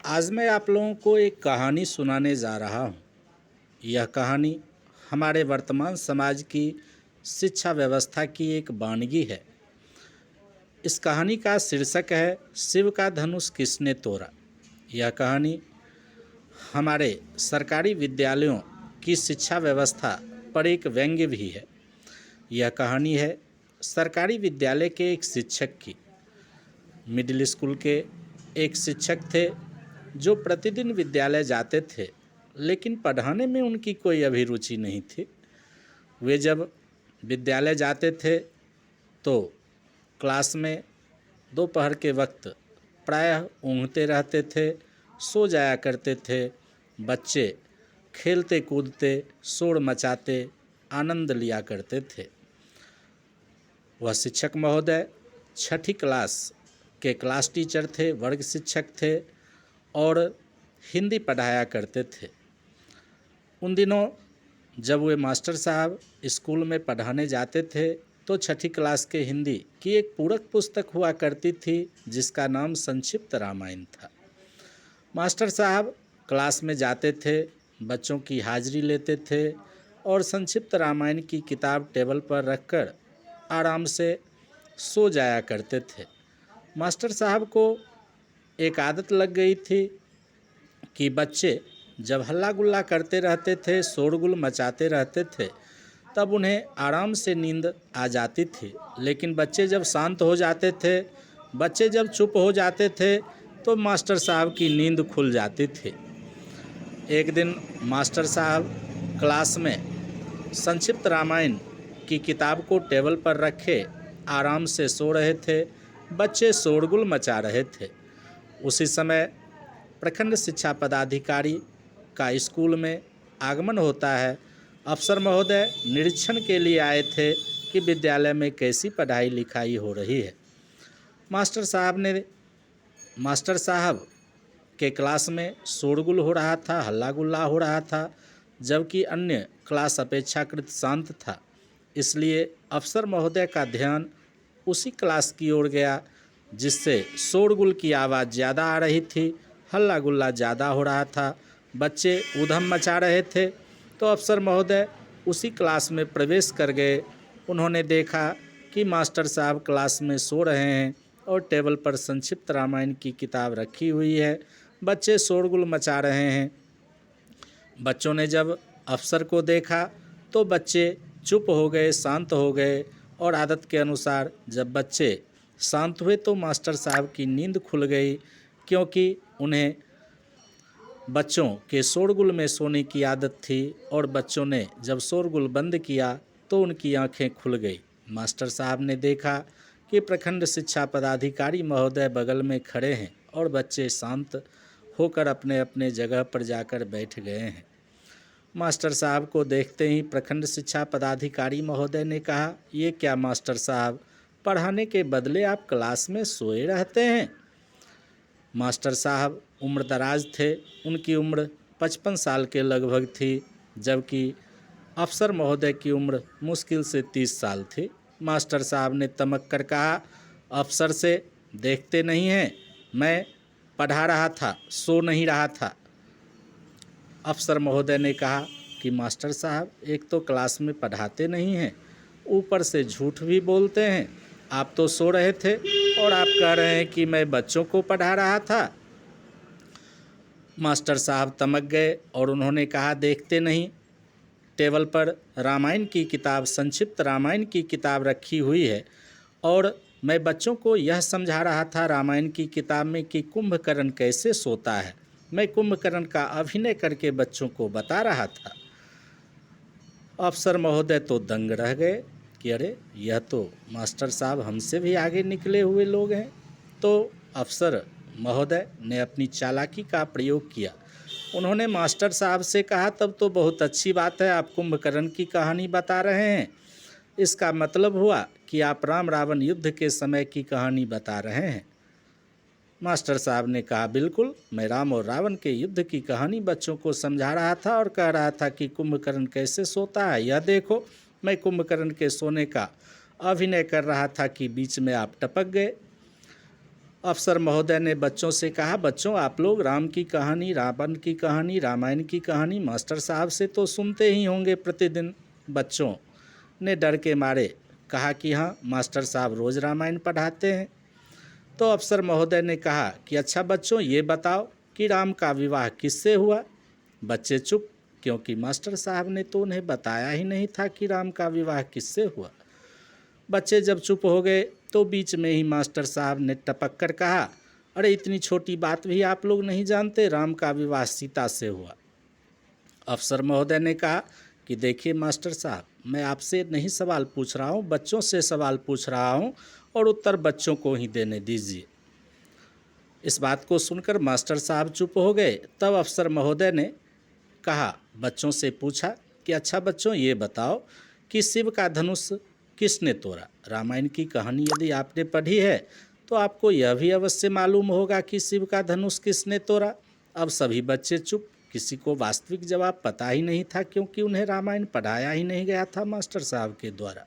आज मैं आप लोगों को एक कहानी सुनाने जा रहा हूँ। यह कहानी हमारे वर्तमान समाज की शिक्षा व्यवस्था की एक वानगी है। इस कहानी का शीर्षक है शिव का धनुष किसने तोड़ा। यह कहानी हमारे सरकारी विद्यालयों की शिक्षा व्यवस्था पर एक व्यंग्य भी है। यह कहानी है सरकारी विद्यालय के एक शिक्षक की। मिडिल स्कूल के एक शिक्षक थे जो प्रतिदिन विद्यालय जाते थे, लेकिन पढ़ाने में उनकी कोई अभिरुचि नहीं थी। वे जब विद्यालय जाते थे तो क्लास में दोपहर के वक्त प्रायः ऊँघते रहते थे, सो जाया करते थे। बच्चे खेलते कूदते, शोर मचाते, आनंद लिया करते थे। वह शिक्षक महोदय छठी क्लास के क्लास टीचर थे, वर्ग शिक्षक थे और हिंदी पढ़ाया करते थे। उन दिनों जब वे मास्टर साहब स्कूल में पढ़ाने जाते थे तो छठी क्लास के हिंदी की एक पूरक पुस्तक हुआ करती थी जिसका नाम संक्षिप्त रामायण था। मास्टर साहब क्लास में जाते थे, बच्चों की हाजिरी लेते थे और संक्षिप्त रामायण की किताब टेबल पर रखकर आराम से सो जाया करते थे। मास्टर साहब को एक आदत लग गई थी कि बच्चे जब हल्ला गुल्ला करते रहते थे, शोरगुल मचाते रहते थे, तब उन्हें आराम से नींद आ जाती थी। लेकिन बच्चे जब शांत हो जाते थे, बच्चे जब चुप हो जाते थे, तो मास्टर साहब की नींद खुल जाती थी। एक दिन मास्टर साहब क्लास में संक्षिप्त रामायण की किताब को टेबल पर रखे आराम से सो रहे थे। बच्चे शोरगुल मचा रहे थे। उसी समय प्रखंड शिक्षा पदाधिकारी का स्कूल में आगमन होता है। अफसर महोदय निरीक्षण के लिए आए थे कि विद्यालय में कैसी पढ़ाई लिखाई हो रही है। मास्टर साहब के क्लास में शोरगुल हो रहा था, हल्ला गुल्ला हो रहा था, जबकि अन्य क्लास अपेक्षाकृत शांत था। इसलिए अफसर महोदय का ध्यान उसी क्लास की ओर गया जिससे शोरगुल की आवाज़ ज़्यादा आ रही थी, हल्ला गुल्ला ज़्यादा हो रहा था, बच्चे ऊधम मचा रहे थे। तो अफसर महोदय उसी क्लास में प्रवेश कर गए। उन्होंने देखा कि मास्टर साहब क्लास में सो रहे हैं और टेबल पर संक्षिप्त रामायण की किताब रखी हुई है। बच्चे शोरगुल मचा रहे हैं। बच्चों ने जब अफसर को देखा तो बच्चे चुप हो गए, शांत हो गए और आदत के अनुसार जब बच्चे शांत हुए तो मास्टर साहब की नींद खुल गई, क्योंकि उन्हें बच्चों के शोरगुल में सोने की आदत थी और बच्चों ने जब शोरगुल बंद किया तो उनकी आंखें खुल गई। मास्टर साहब ने देखा कि प्रखंड शिक्षा पदाधिकारी महोदय बगल में खड़े हैं और बच्चे शांत होकर अपने अपने जगह पर जाकर बैठ गए हैं। मास्टर साहब को देखते ही प्रखंड शिक्षा पदाधिकारी महोदय ने कहा, ये क्या मास्टर साहब, पढ़ाने के बदले आप क्लास में सोए रहते हैं। मास्टर साहब उम्रदराज थे। उनकी उम्र 55 साल के लगभग थी, जबकि अफसर महोदय की उम्र मुश्किल से 30 साल थी। मास्टर साहब ने तमक कर कहा, अफसर से देखते नहीं हैं, मैं पढ़ा रहा था, सो नहीं रहा था। अफसर महोदय ने कहा कि मास्टर साहब, एक तो क्लास में पढ़ाते नहीं हैं, ऊपर से झूठ भी बोलते हैं। आप तो सो रहे थे और आप कह रहे हैं कि मैं बच्चों को पढ़ा रहा था। मास्टर साहब तमक गए और उन्होंने कहा, देखते नहीं, टेबल पर रामायण की किताब, संक्षिप्त रामायण की किताब रखी हुई है और मैं बच्चों को यह समझा रहा था रामायण की किताब में कि कुंभकर्ण कैसे सोता है। मैं कुंभकर्ण का अभिनय करके बच्चों को बता रहा था। अफसर महोदय तो दंग रह गए कि अरे, यह तो मास्टर साहब हमसे भी आगे निकले हुए लोग हैं। तो अफसर महोदय ने अपनी चालाकी का प्रयोग किया। उन्होंने मास्टर साहब से कहा, तब तो बहुत अच्छी बात है, आप कुंभकर्ण की कहानी बता रहे हैं। इसका मतलब हुआ कि आप राम रावण युद्ध के समय की कहानी बता रहे हैं। मास्टर साहब ने कहा, बिल्कुल, मैं राम और रावण के युद्ध की कहानी बच्चों को समझा रहा था और कह रहा था कि कुंभकर्ण कैसे सोता है। यह देखो, मैं कुंभकर्ण के सोने का अभिनय कर रहा था कि बीच में आप टपक गए। अफसर महोदय ने बच्चों से कहा, बच्चों आप लोग राम की कहानी, रावण की कहानी, रामायण की कहानी मास्टर साहब से तो सुनते ही होंगे प्रतिदिन। बच्चों ने डर के मारे कहा कि हाँ मास्टर साहब रोज़ रामायण पढ़ाते हैं। तो अफसर महोदय ने कहा कि अच्छा बच्चों ये बताओ कि राम का विवाह किससे हुआ। बच्चे चुप, क्योंकि मास्टर साहब ने तो उन्हें बताया ही नहीं था कि राम का विवाह किससे हुआ। बच्चे जब चुप हो गए तो बीच में ही मास्टर साहब ने टपक कर कहा, अरे इतनी छोटी बात भी आप लोग नहीं जानते, राम का विवाह सीता से हुआ। अफसर महोदय ने कहा कि देखिए मास्टर साहब, मैं आपसे नहीं सवाल पूछ रहा हूँ, बच्चों से सवाल पूछ रहा हूँ और उत्तर बच्चों को ही देने दीजिए। इस बात को सुनकर मास्टर साहब चुप हो गए। तब अफसर महोदय ने कहा, बच्चों से पूछा कि अच्छा बच्चों ये बताओ कि शिव का धनुष किसने तोड़ा। रामायण की कहानी यदि आपने पढ़ी है तो आपको यह भी अवश्य मालूम होगा कि शिव का धनुष किसने तोड़ा। अब सभी बच्चे चुप, किसी को वास्तविक जवाब पता ही नहीं था, क्योंकि उन्हें रामायण पढ़ाया ही नहीं गया था मास्टर साहब के द्वारा।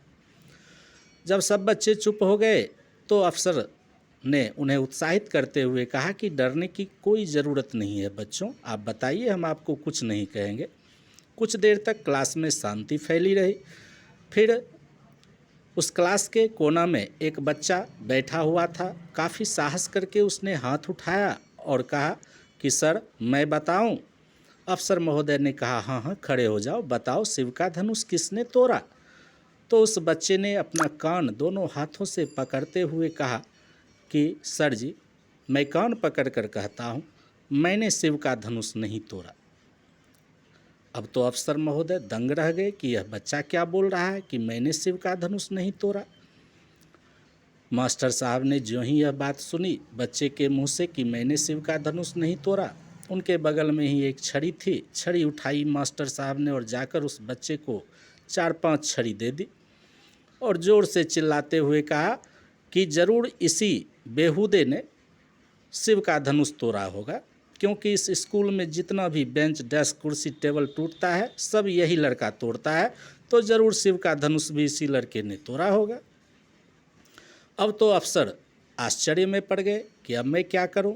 जब सब बच्चे चुप हो गए तो अफसर ने उन्हें उत्साहित करते हुए कहा कि डरने की कोई ज़रूरत नहीं है बच्चों, आप बताइए, हम आपको कुछ नहीं कहेंगे। कुछ देर तक क्लास में शांति फैली रही। फिर उस क्लास के कोना में एक बच्चा बैठा हुआ था। काफ़ी साहस करके उसने हाथ उठाया और कहा कि सर मैं बताऊं। अफसर महोदय ने कहा, हाँ हाँ खड़े हो जाओ, बताओ शिव का धनुष किसने तोड़ा। तो उस बच्चे ने अपना कान दोनों हाथों से पकड़ते हुए कहा कि सर जी, मैं कान पकड़ कर कहता हूँ, मैंने शिव का धनुष नहीं तोड़ा। अब तो अफसर महोदय दंग रह गए कि यह बच्चा क्या बोल रहा है कि मैंने शिव का धनुष नहीं तोड़ा। मास्टर साहब ने ज्यों ही यह बात सुनी बच्चे के मुंह से कि मैंने शिव का धनुष नहीं तोड़ा, उनके बगल में ही एक छड़ी थी। छड़ी उठाई मास्टर साहब ने और जाकर उस बच्चे को 4-5 छड़ी दे दी और ज़ोर से चिल्लाते हुए कहा कि ज़रूर इसी बेहूदे ने शिव का धनुष तोड़ा होगा, क्योंकि इस स्कूल में जितना भी बेंच, डेस्क, कुर्सी, टेबल टूटता है सब यही लड़का तोड़ता है, तो ज़रूर शिव का धनुष भी इसी लड़के ने तोड़ा होगा। अब तो अफसर आश्चर्य में पड़ गए कि अब मैं क्या करूं।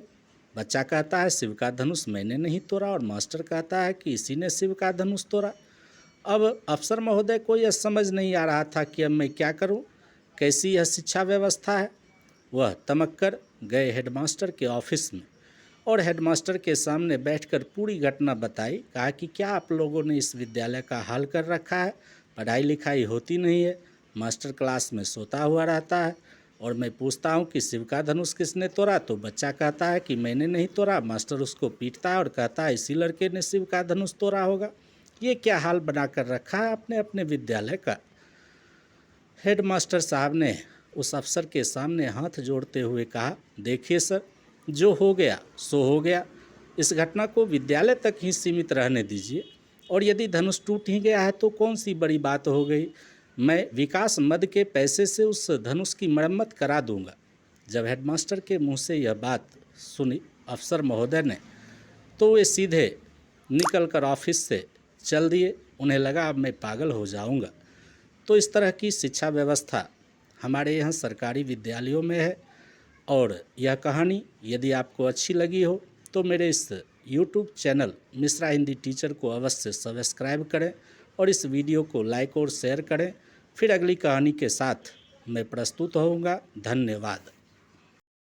बच्चा कहता है शिव का धनुष मैंने नहीं तोड़ा और मास्टर कहता है कि इसी ने शिव का धनुष तोड़ा। अब अफसर महोदय को यह समझ नहीं आ रहा था कि अब मैं क्या करूं, कैसी यह शिक्षा व्यवस्था है। वह तमक कर गए हेडमास्टर के ऑफिस में और हेडमास्टर के सामने बैठकर पूरी घटना बताई। कहा कि क्या आप लोगों ने इस विद्यालय का हाल कर रखा है, पढ़ाई लिखाई होती नहीं है, मास्टर क्लास में सोता हुआ रहता है और मैं पूछता हूँ कि शिव का धनुष किसने तोड़ा तो बच्चा कहता है कि मैंने नहीं तोड़ा। मास्टर उसको पीटता है और कहता है इसी लड़के ने शिव का धनुष तोड़ा होगा। ये क्या हाल बना कर रखा है आपने अपने विद्यालय का। हेडमास्टर साहब ने उस अफसर के सामने हाथ जोड़ते हुए कहा, देखिए सर, जो हो गया सो हो गया, इस घटना को विद्यालय तक ही सीमित रहने दीजिए और यदि धनुष टूट ही गया है तो कौन सी बड़ी बात हो गई। मैं विकास मद के पैसे से उस धनुष की मरम्मत करा दूंगा। जब हेडमास्टर के मुंह से यह बात सुनी अफसर महोदय ने तो वे सीधे निकल कर ऑफिस से चल दिए। उन्हें लगा अब मैं पागल हो जाऊंगा। तो इस तरह की शिक्षा व्यवस्था हमारे यहाँ सरकारी विद्यालयों में है। और यह कहानी यदि आपको अच्छी लगी हो तो मेरे इस YouTube channel Mishra Hindi teacher को अवश्य सब्सक्राइब करें और इस वीडियो को लाइक और शेयर करें। फिर अगली कहानी के साथ मैं प्रस्तुत होऊंगा। धन्यवाद।